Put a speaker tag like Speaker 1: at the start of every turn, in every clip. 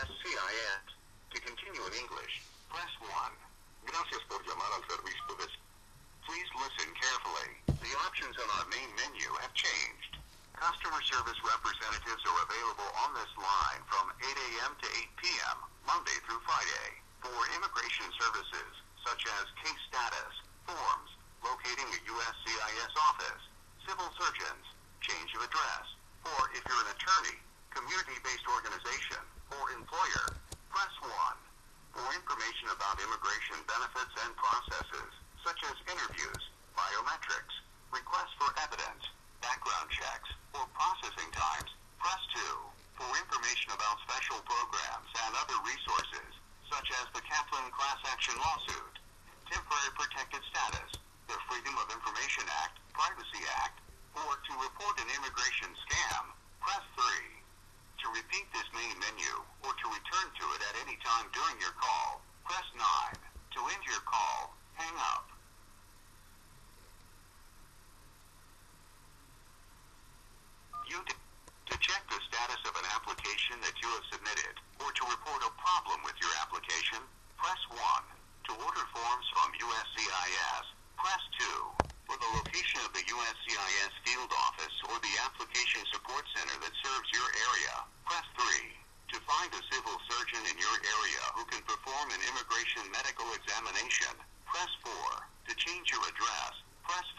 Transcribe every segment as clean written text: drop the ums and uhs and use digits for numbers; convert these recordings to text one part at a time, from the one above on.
Speaker 1: USCIS. To continue in English, press 1. Gracias por llamar al servicio de... Please listen carefully. The options on our main menu have changed. Customer service representatives are available on this line from 8 a.m. to 8 p.m., Monday through Friday. For immigration services, such as case status, forms, locating a USCIS office, civil surgeons, change of address, or if you're an attorney, community-based organization, or employer, press 1. For information about immigration benefits and processes, such as interviews, biometrics, requests for evidence, background checks, or processing times, press 2. For information about special programs and other resources, such as the Kaplan Class Action Lawsuit, Temporary Protected Status, the Freedom of Information Act, Privacy Act, or to report an immigration scam, press 3. To repeat this main menu, or to return to it at any time during your call, press 9. To end your call, hang up. To check the status of an application that you have submitted, or to report a problem with your application, press 1. To order forms from USCIS, press 2. For the location of the USCIS field office or the application support center that serves your area, press 3. To find a civil surgeon in your area who can perform an immigration medical examination, press 4. To change your address, press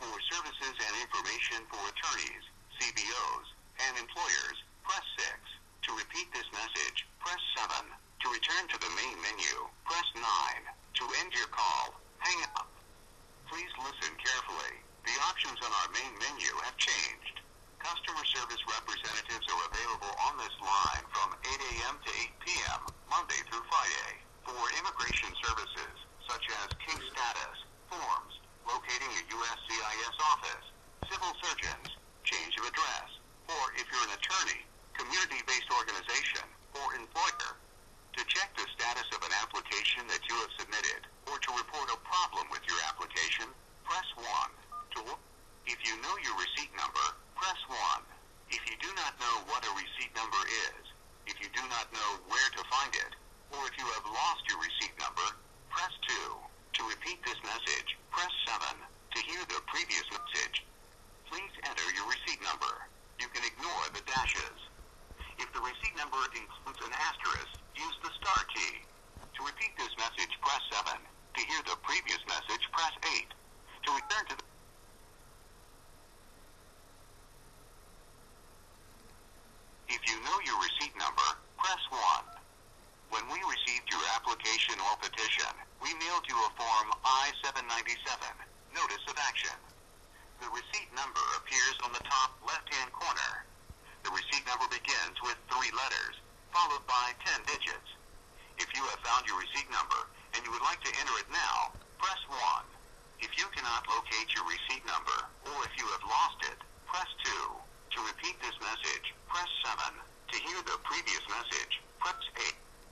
Speaker 1: 5. For services and information for attorneys, CBOs, and employers, press 6. To repeat this message, press 7. To return to the main menu, press 9. To end your call, hang up. Please listen carefully. The options on our main menu have changed. Customer service representatives are available on this line from 8 a.m. to 8 p.m., Monday through Friday. For immigration services, such as case status, forms, locating a USCIS office, civil surgeons, change of address, or if you're an attorney, community-based organization, or employer. To check the status of an application that you have submitted, or to report a problem with your application, press 1. If you know your receipt number, press 1. If you do not know what a receipt number is, if you do not know where to find it, or if you have lost your receipt number, press 2. To repeat this message, press 7. To hear the previous message, please enter your receipt number. You can ignore the dashes. If the receipt number includes an asterisk, use the star key. To repeat this message, press 7. To hear the previous message, press 8. To return to the... If you know your receipt number, press 1. When we received your application or petition, we mailed you a Form I-797, Notice of Action. The receipt number appears on the top left-hand corner. The receipt number begins with 3 letters, followed by 10 digits. If you have found your receipt number and you would like to enter it now, press 1. If you cannot locate your receipt number, or if you have lost it, press 2. To repeat this message, press 7. To hear the previous message, press 8.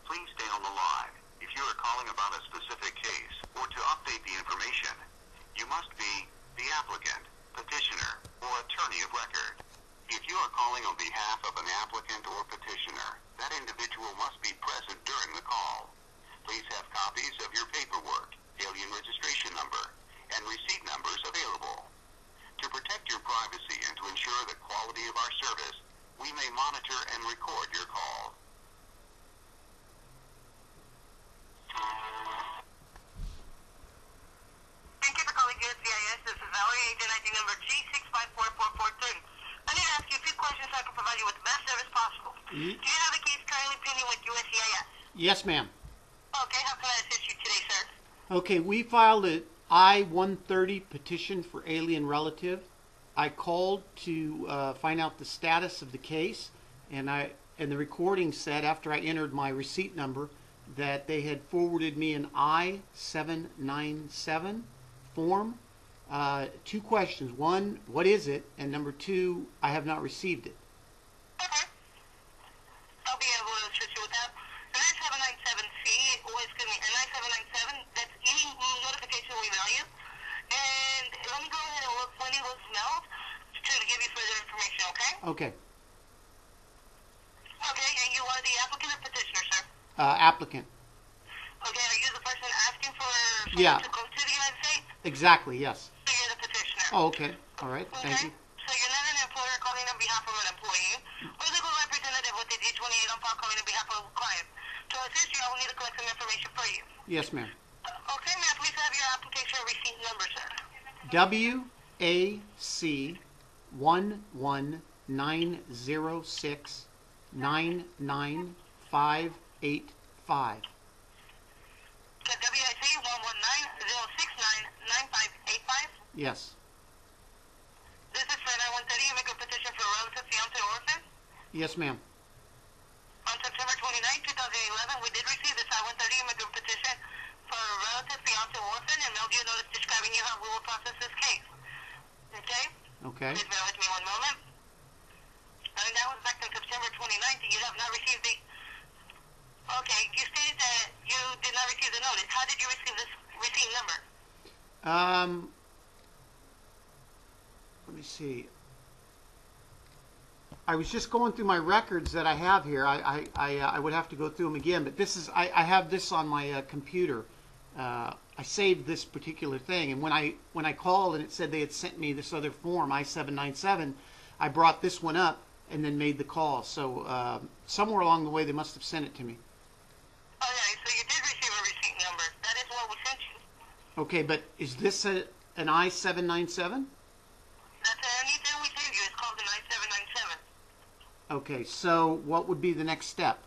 Speaker 1: Please stay on the line. If you are calling about a specific case, or to update the information, you must be the applicant, petitioner, or attorney of record. If you are calling on behalf of an applicant or petitioner, that individual must be present during the call. Please have copies of your paperwork, alien registration number, and receipt numbers available. To protect your privacy and to ensure the quality of our service, we may monitor and record your call.
Speaker 2: Thank you for calling USCIS. This is Valerie, agent ID number G6544430. I need to ask you a few questions so I can provide you with the best service possible. Do you have a case currently pending with USCIS?
Speaker 3: Yes, ma'am.
Speaker 2: Okay, how can I assist you today, sir?
Speaker 3: Okay, we filed an I-130 petition for alien relative. I called to find out the status of the case, and the recording said after I entered my receipt number that they had forwarded me an I-797 form. 2 questions. 1, what is it? And number 2, I have not received it.
Speaker 2: Okay. I'll be able to assist you with that. An I-797C, an I-797, that's any notification we mail you. And let me go ahead and look when it was mailed to give you further information, okay?
Speaker 3: Okay.
Speaker 2: Okay, and you are the applicant or petitioner?
Speaker 3: applicant.
Speaker 2: Okay, are you the person asking for
Speaker 3: Yeah.
Speaker 2: someone to go to the United States?
Speaker 3: Exactly, yes.
Speaker 2: So you're the petitioner.
Speaker 3: Oh, okay. All right.
Speaker 2: Okay?
Speaker 3: Thank you.
Speaker 2: So you're not an employer calling on behalf of an employee or legal representative with the D28 on file calling on behalf of a client. To assist you, I will need to collect some information for you.
Speaker 3: Yes, ma'am.
Speaker 2: Okay, may I please have your application receipt number, sir?
Speaker 3: WAC 11906 99585.
Speaker 2: The WIC 119-069-9585.
Speaker 3: Yes.
Speaker 2: This is for an I-130 immigrant petition for a relative, fiancé, or orphan.
Speaker 3: Yes, ma'am.
Speaker 2: On September 29, 2011, we did receive this I-130 immigrant petition for a relative, fiancé, or orphan, and mailed you a notice describing you how we will process this case. Okay?
Speaker 3: Okay.
Speaker 2: Please bear with me one moment. And that was back on September 29th. You have not received the... Okay, you stated that you did not receive the notice. How did you receive this receipt number?
Speaker 3: Let me see. I was just going through my records that I have here. I would have to go through them again, but this is I have this on my computer. I saved this particular thing, and when I called and it said they had sent me this other form, I-797, I brought this one up and then made the call. So somewhere along the way they must have sent it to me.
Speaker 2: Okay, so you did receive a receipt number. That is what we sent you.
Speaker 3: Okay, but is this an I-797?
Speaker 2: That's anything we send you. It's called an I-797.
Speaker 3: Okay, so what would be the next step?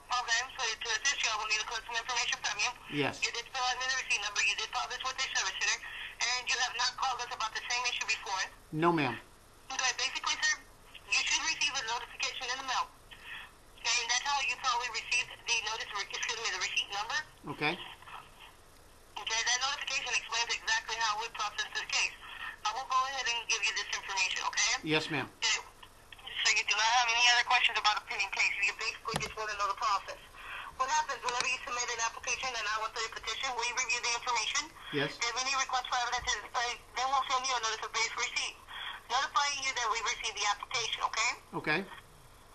Speaker 2: Okay, so to assist you, I will need to collect some information from you.
Speaker 3: Yes.
Speaker 2: You did fill out the receipt number. You did file this with the service center, and you have not called us about the same issue before.
Speaker 3: No, ma'am.
Speaker 2: Okay, basically, sir, you should receive a notification in the mail. And that's how you probably received the notice, the receipt number.
Speaker 3: Okay.
Speaker 2: Okay, that notification explains exactly how we process this case. I will go ahead and give you this information, okay?
Speaker 3: Yes, ma'am.
Speaker 2: Okay. So you do not have any other questions about a pending case. You basically just want to know the process. What happens whenever you submit an application, an I-130 petition, we review the information.
Speaker 3: Yes.
Speaker 2: If any request for evidence is, then we'll send you a notice of base receipt, notifying you that we received the application, okay?
Speaker 3: Okay.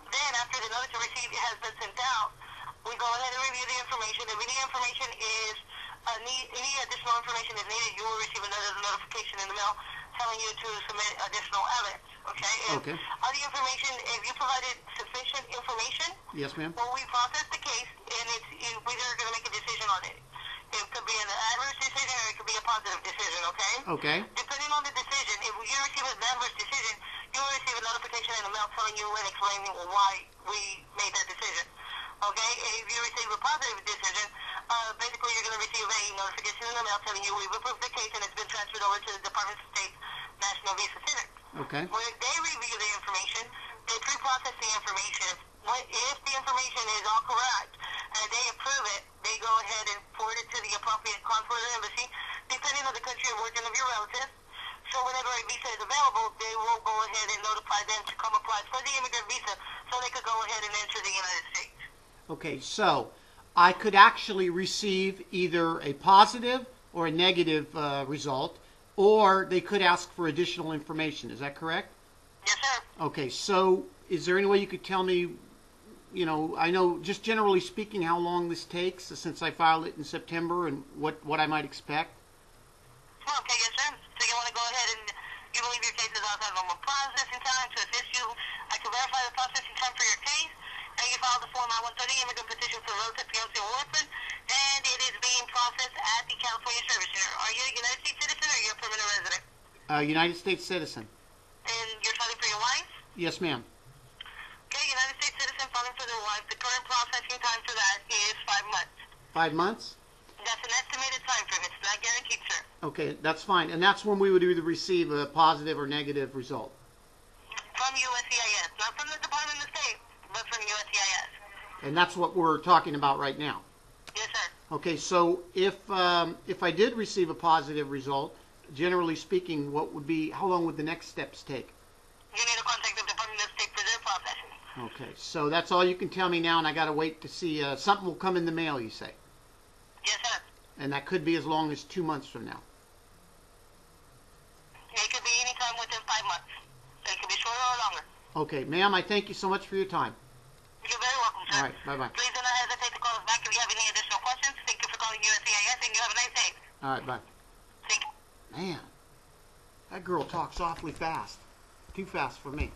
Speaker 2: Then, after the notice of receipt has been sent out, we go ahead and review the information. If any information is any additional information is needed, you will receive another notification in the mail telling you to submit additional evidence. Okay?
Speaker 3: Okay.
Speaker 2: All the information, if you provided sufficient information,
Speaker 3: Yes, ma'am.
Speaker 2: when we process the case, and we're going to make a decision on it. It could be an adverse decision or it could be a positive decision, okay?
Speaker 3: Okay.
Speaker 2: Depending on the decision, if you receive an adverse decision, you will receive a notification in the mail telling you and explaining why we made that decision. Okay? If you receive a positive decision, basically you're going to receive a notification in the mail telling you we've approved the case and it's been transferred over to the Department of State's National Visa Center.
Speaker 3: Okay.
Speaker 2: When they review the information, they pre-process the information. If the information is all correct and they approve it, they go ahead and forward it to the appropriate consulate or embassy, depending on the country of origin of your relative. So whenever a visa is available, they will go ahead and notify them to come apply for the immigrant visa so they could go ahead and enter the United States.
Speaker 3: Okay, so I could actually receive either a positive or a negative result, or they could ask for additional information. Is that correct?
Speaker 2: Yes, sir.
Speaker 3: Okay, so is there any way you could tell me, you know, I know just generally speaking how long this takes since I filed it in September and what I might expect?
Speaker 2: Okay, yes, sir. So you want to go ahead and you believe your case is outside normal processing time. To assist you, I can verify the processing time for your case. And you filed the Form I-130 immigrant petition for relative, fiancé, or orphan, and it is being processed at the California Service Center. Are you a United States citizen or are you a permanent resident?
Speaker 3: United States citizen.
Speaker 2: And you're filing for your wife?
Speaker 3: Yes, ma'am.
Speaker 2: Okay, United States citizen filing for their wife. The current processing time for that is 5 months.
Speaker 3: 5 months?
Speaker 2: That's an estimated time frame. It's not guaranteed, sir.
Speaker 3: Okay, that's fine. And that's when we would either receive a positive or negative result.
Speaker 2: From USCIS, not from the Department of State, but from USCIS.
Speaker 3: And that's what we're talking about right now.
Speaker 2: Yes, sir.
Speaker 3: Okay, so if I did receive a positive result, generally speaking, how long would the next steps take?
Speaker 2: You need to contact the Department of State for their processing.
Speaker 3: Okay, so that's all you can tell me now, and I got to wait to see something will come in the mail, you say,
Speaker 2: Yes, sir.
Speaker 3: and that could be as long as 2 months from now.
Speaker 2: It could be any time within 5 months. So it could be shorter or longer.
Speaker 3: Okay, ma'am, I thank you so much for your time.
Speaker 2: You're very welcome, sir.
Speaker 3: All right, bye-bye.
Speaker 2: Please do not Have a nice day.
Speaker 3: All right, bye.
Speaker 2: Thank you.
Speaker 3: Man, that girl talks awfully fast. Too fast for me.